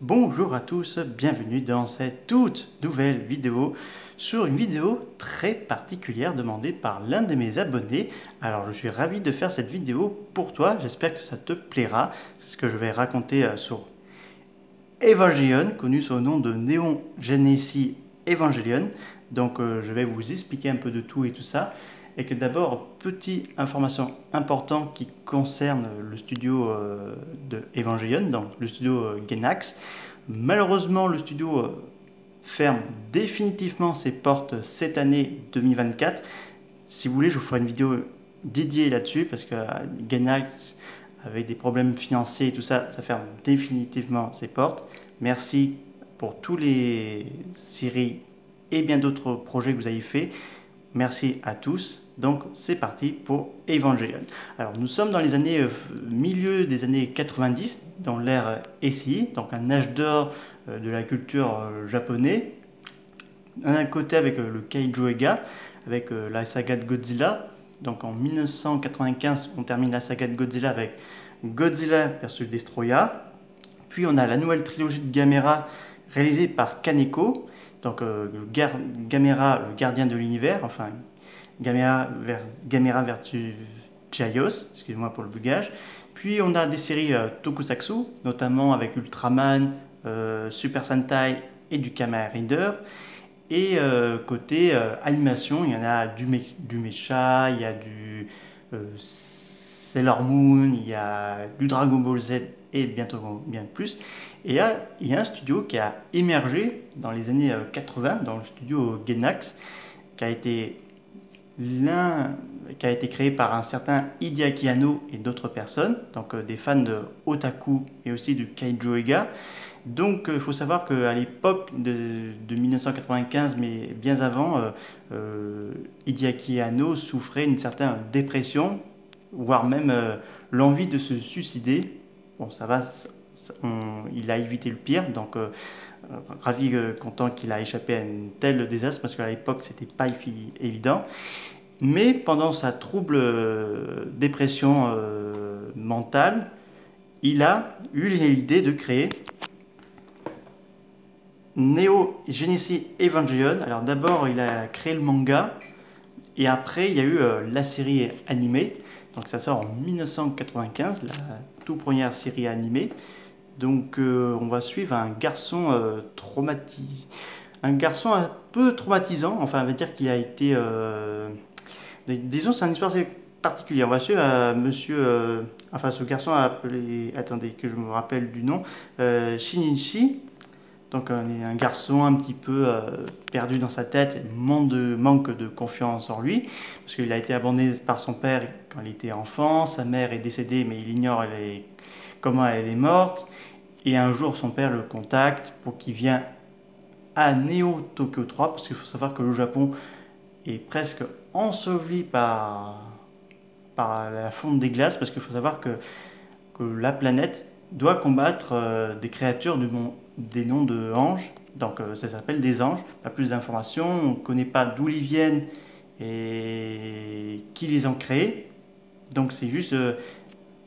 Bonjour à tous, bienvenue dans cette toute nouvelle vidéo sur une vidéo très particulière demandée par l'un de mes abonnés. Alors je suis ravi de faire cette vidéo pour toi, j'espère que ça te plaira. C'est ce que je vais raconter sur Evangelion, connu sous le nom de Neon Genesis Evangelion. Donc je vais vous expliquer un peu de tout et tout ça. Et que d'abord, petite information importante qui concerne le studio de Evangelion, donc le studio Gainax. Malheureusement, le studio ferme définitivement ses portes cette année 2024. Si vous voulez, je vous ferai une vidéo dédiée là-dessus parce que Gainax, avec des problèmes financiers et tout ça, ça ferme définitivement ses portes. Merci pour tous les séries et bien d'autres projets que vous avez fait. Merci à tous. Donc c'est parti pour Evangelion. Alors nous sommes dans les années milieu des années 90, dans l'ère Heisei, donc un âge d'or de la culture japonaise. D'un côté avec le Kaiju Ega, avec la saga de Godzilla. Donc en 1995, on termine la saga de Godzilla avec Godzilla vs Destroya. Puis on a la nouvelle trilogie de Gamera réalisée par Kaneko. Donc Gamera, le gardien de l'univers, enfin Gamera versus Jaios, excusez-moi pour le bugage. Puis on a des séries Tokusatsu, notamment avec Ultraman, Super Sentai et du Kamen Rider. Et côté animation, il y en a du Mecha, il y a du Sailor Moon, il y a du Dragon Ball Z et bientôt bien plus. Et il y a un studio qui a émergé dans les années 80, dans le studio Gainax, qui a été créé par un certain Hideaki Anno et d'autres personnes, donc des fans de Otaku et aussi du Kaiju Ega. Donc il faut savoir qu'à l'époque de 1995, mais bien avant, Hideaki Anno souffrait d'une certaine dépression, voire même l'envie de se suicider. Bon, ça va, il a évité le pire, donc ravi, content qu'il a échappé à un tel désastre, parce qu'à l'époque, c'était pas évident. Mais pendant sa trouble dépression mentale, il a eu l'idée de créer Neo Genesis Evangelion. Alors d'abord, il a créé le manga, et après, il y a eu la série animée. Donc ça sort en 1995, la toute première série animée. Donc on va suivre un garçon un garçon un peu traumatisant. Enfin, on va dire qu'il a été... disons, c'est une histoire assez particulière. On va suivre monsieur... enfin, ce garçon a appelé... Attendez, que je me rappelle du nom. Shinichi. Donc un garçon un petit peu perdu dans sa tête, manque de confiance en lui, parce qu'il a été abandonné par son père quand il était enfant, sa mère est décédée mais il ignore comment elle est morte, et un jour son père le contacte pour qu'il vienne à Neo Tokyo 3, parce qu'il faut savoir que le Japon est presque enseveli par la fonte des glaces, parce qu'il faut savoir que la planète doit combattre des créatures des noms de anges, donc ça s'appelle des anges. Pas plus d'informations, on ne connaît pas d'où ils viennent et qui les ont créés, donc c'est juste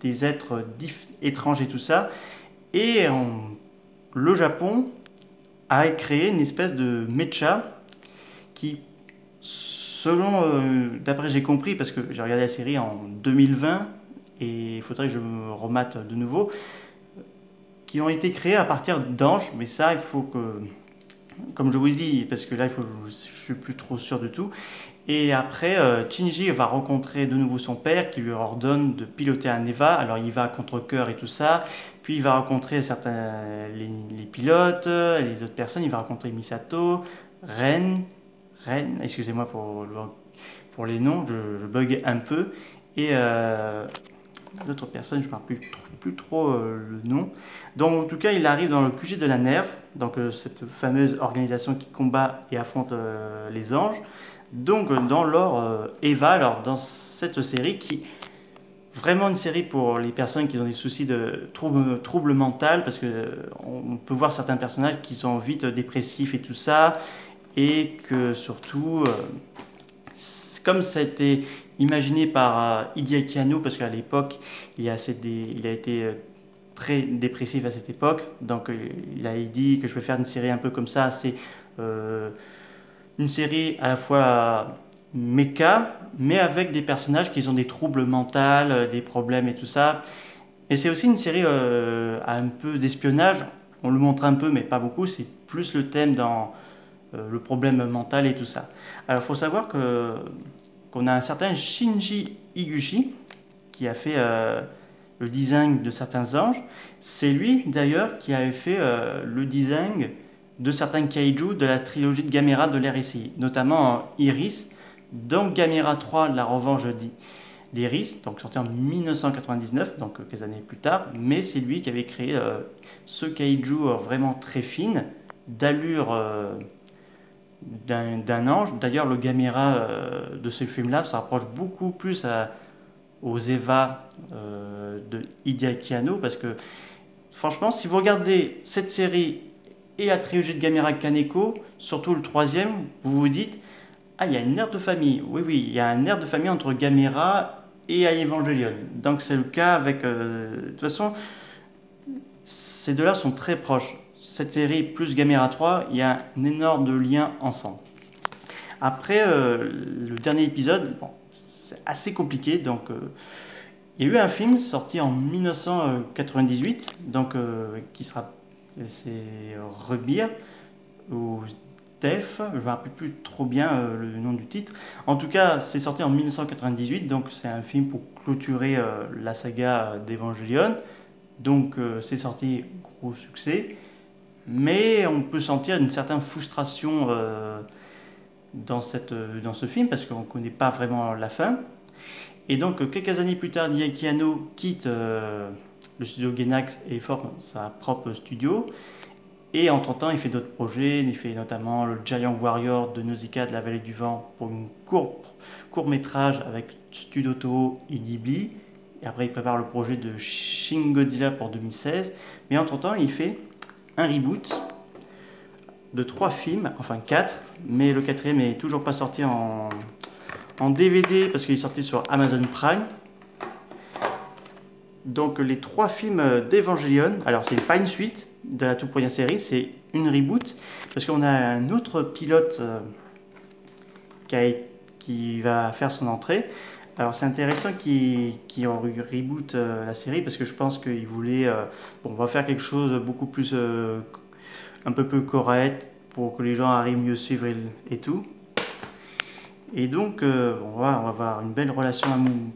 des êtres étranges et tout ça. Et le Japon a créé une espèce de mecha qui, selon, d'après j'ai compris, parce que j'ai regardé la série en 2020 et il faudrait que je me remate de nouveau, qui ont été créés à partir d'anges, mais ça, il faut que, comme je vous dis, parce que là, je suis plus trop sûr de tout. Et après, Shinji va rencontrer de nouveau son père, qui lui ordonne de piloter un EVA. Alors, il va à contre-cœur et tout ça. Puis, il va rencontrer les pilotes, les autres personnes. Il va rencontrer Misato, Ren, excusez-moi pour les noms, je bug un peu. Et d'autres personnes, je ne me rappelle plus trop le nom. Donc en tout cas, il arrive dans le QG de la NERV, donc cette fameuse organisation qui combat et affronte les anges. Donc dans leur EVA, alors dans cette série qui vraiment une série pour les personnes qui ont des soucis de troubles mentaux, parce que on peut voir certains personnages qui sont vite dépressifs et tout ça, et que surtout, comme ça a été imaginé par Hideaki Anno, parce qu'à l'époque il a été très dépressif à cette époque. Donc il a dit que je peux faire une série un peu comme ça. C'est une série à la fois méca, mais avec des personnages qui ont des troubles mentaux, des problèmes et tout ça. Et c'est aussi une série un peu d'espionnage. On le montre un peu, mais pas beaucoup. C'est plus le thème dans le problème mental et tout ça. Alors il faut savoir qu'on a un certain Shinji Higuchi qui a fait le design de certains anges. C'est lui d'ailleurs qui avait fait le design de certains kaiju de la trilogie de Gamera de l'ère ici, notamment Iris, dans Gamera 3, la revanche d'Iris, donc sorti en 1999, donc quelques années plus tard, mais c'est lui qui avait créé ce kaiju vraiment très fine, d'allure d'un ange. D'ailleurs, le Gamera de ce film-là se rapproche beaucoup plus aux Eva de Hideaki Anno, parce que franchement, si vous regardez cette série et la trilogie de Gamera Kaneko, surtout le troisième, vous vous dites ah, il y a une ère de famille. Oui, oui, il y a une ère de famille entre Gamera et Evangelion. Donc c'est le cas avec... de toute façon, ces deux-là sont très proches. Cette série plus Gamera 3, il y a un énorme lien ensemble. Après, le dernier épisode, bon, c'est assez compliqué. Donc, il y a eu un film sorti en 1998, donc, qui sera... C'est Rebirth, ou Def, je ne me rappelle plus trop bien le nom du titre. En tout cas, c'est sorti en 1998, donc c'est un film pour clôturer la saga d'Evangelion. Donc c'est sorti, gros succès. Mais on peut sentir une certaine frustration dans ce film, parce qu'on ne connaît pas vraiment la fin. Et donc quelques années plus tard, Hideaki Anno quitte le studio Gainax et forme sa propre studio. Et entre-temps, il fait d'autres projets, il fait notamment le Giant Warrior de Nausicaa de la Vallée du Vent pour une court-métrage avec Studio Toho et Ghibli. Et après, il prépare le projet de Shin Godzilla pour 2016. Mais entre-temps, il fait un reboot de 3 films, enfin 4, mais le 4e n'est toujours pas sorti en DVD parce qu'il est sorti sur Amazon Prime. Donc les 3 films d'Evangelion, alors c'est pas une suite de la toute première série, c'est une reboot, parce qu'on a un autre pilote qui va faire son entrée. Alors c'est intéressant qu'il reboot la série, parce que je pense qu'il voulait, bon, on va faire quelque chose beaucoup plus, un peu plus correct, pour que les gens arrivent mieux suivre et tout. Et donc on va avoir une belle relation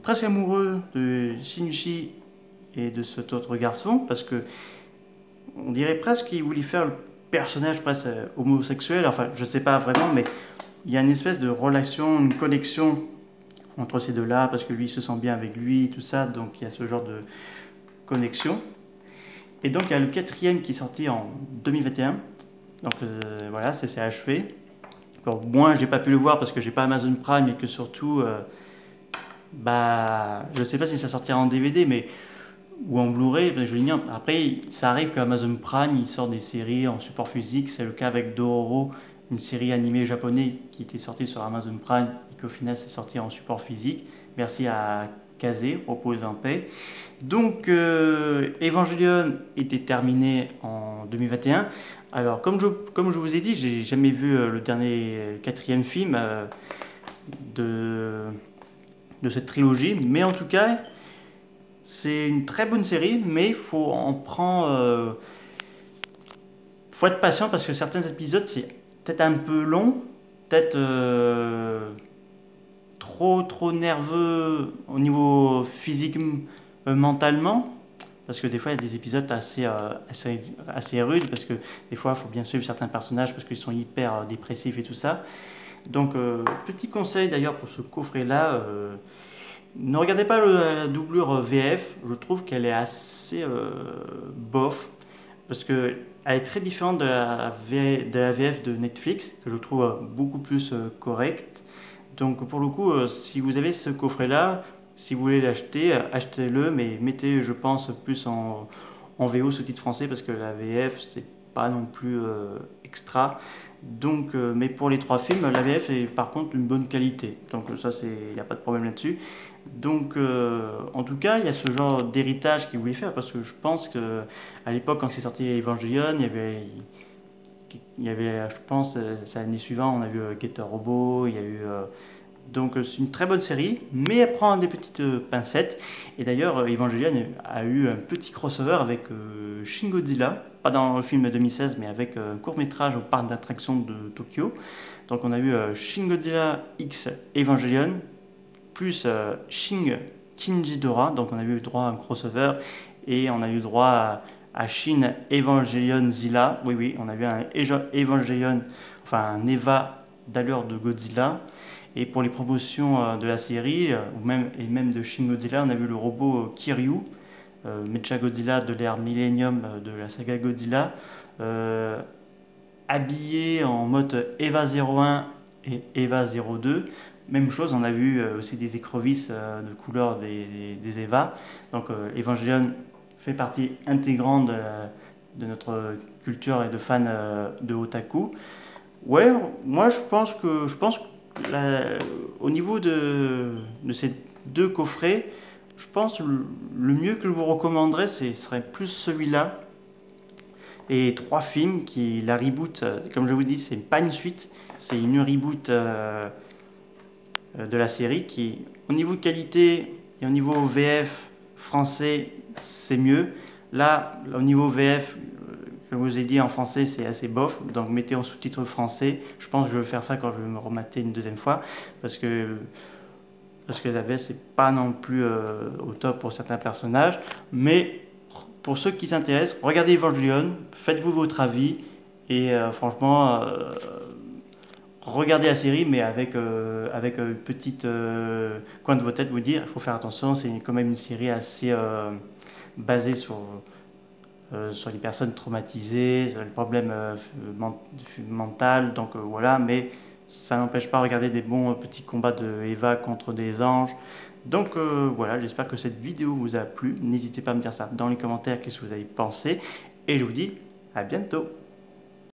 presque amoureuse de Shinichi et de cet autre garçon, parce que on dirait presque qu'il voulait faire le personnage presque homosexuel, enfin je sais pas vraiment, mais il y a une espèce de relation, une connexion entre ces deux-là, parce que lui il se sent bien avec lui, tout ça, donc il y a ce genre de connexion. Et donc il y a le 4e qui est sorti en 2021, donc voilà, c'est achevé. Alors, moi j'ai pas pu le voir parce que j'ai pas Amazon Prime, et que surtout, je sais pas si ça sortira en DVD, mais ou en Blu-ray, je l'ignore. Après, ça arrive qu'Amazon Prime il sort des séries en support physique. C'est le cas avec Dororo, une série animée japonaise qui était sortie sur Amazon Prime et qu'au final c'est sorti en support physique. Merci à Kazé, repose en paix. Donc, Evangelion était terminé en 2021. Alors, comme je vous ai dit, j'ai jamais vu le dernier 4e film de cette trilogie, mais en tout cas, c'est une très bonne série, mais il faut être patient, parce que certains épisodes c'est peut-être un peu long, peut-être trop nerveux au niveau physique, mentalement, parce que des fois il y a des épisodes assez rudes, parce que des fois il faut bien suivre certains personnages parce qu'ils sont hyper dépressifs et tout ça. Donc petit conseil d'ailleurs pour ce coffret là, ne regardez pas la doublure VF, je trouve qu'elle est assez bof, parce qu'elle est très différente de la VF de Netflix, que je trouve beaucoup plus correcte. Donc pour le coup, si vous avez ce coffret-là, si vous voulez l'acheter, achetez-le, mais mettez, je pense, plus en VO sous-titre français, parce que la VF, c'est pas non plus extra. Donc, mais pour les 3 films, la VF est par contre une bonne qualité. Donc ça, il n'y a pas de problème là-dessus. Donc, en tout cas, il y a ce genre d'héritage qu'ils voulaient faire parce que je pense que à l'époque, quand c'est sorti Evangelion, je pense, l'année suivante, on a vu Getter Robo, il y a eu donc c'est une très bonne série, mais elle prend des petites pincettes. Et d'ailleurs, Evangelion a eu un petit crossover avec Shin Godzilla, pas dans le film de 2016, mais avec un court-métrage au parc d'attractions de Tokyo. Donc on a eu Shin Godzilla X Evangelion, plus Shin Kinjidora, donc on a eu droit à un crossover, et on a eu droit à Shin Evangelion Zilla. Oui, oui, on a eu un Evangelion, enfin un Eva d'allure de Godzilla. Et pour les promotions de la série, et même de Shin Godzilla, on a vu le robot Kiryu, Mecha Godzilla de l'ère Millennium de la saga Godzilla, habillé en mode Eva 01 et Eva 02. Même chose, on a vu aussi des écrevisses de couleur des Eva. Donc Evangelion fait partie intégrante de notre culture et de fans de otaku. Ouais, moi je pense que au niveau de ces 2 coffrets, je pense le mieux que je vous recommanderais, ce serait plus celui-là. Et 3 films la reboot, comme je vous dis, c'est pas une suite, c'est une reboot de la série qui, au niveau de qualité et au niveau VF français, c'est mieux. Là, au niveau VF, comme je vous ai dit, en français, c'est assez bof, donc mettez en sous-titres français. Je pense que je vais faire ça quand je vais me remater une 2e fois, parce que la VF, c'est pas non plus au top pour certains personnages. Mais pour ceux qui s'intéressent, regardez Evangelion, faites-vous votre avis, et franchement, regardez la série, mais avec une petite coin de votre tête, vous dire, il faut faire attention, c'est quand même une série assez basée sur les personnes traumatisées, sur les problèmes mentaux, donc voilà, mais ça n'empêche pas de regarder des bons petits combats de Eva contre des anges. Donc voilà, j'espère que cette vidéo vous a plu. N'hésitez pas à me dire ça dans les commentaires, qu'est-ce que vous avez pensé, et je vous dis à bientôt.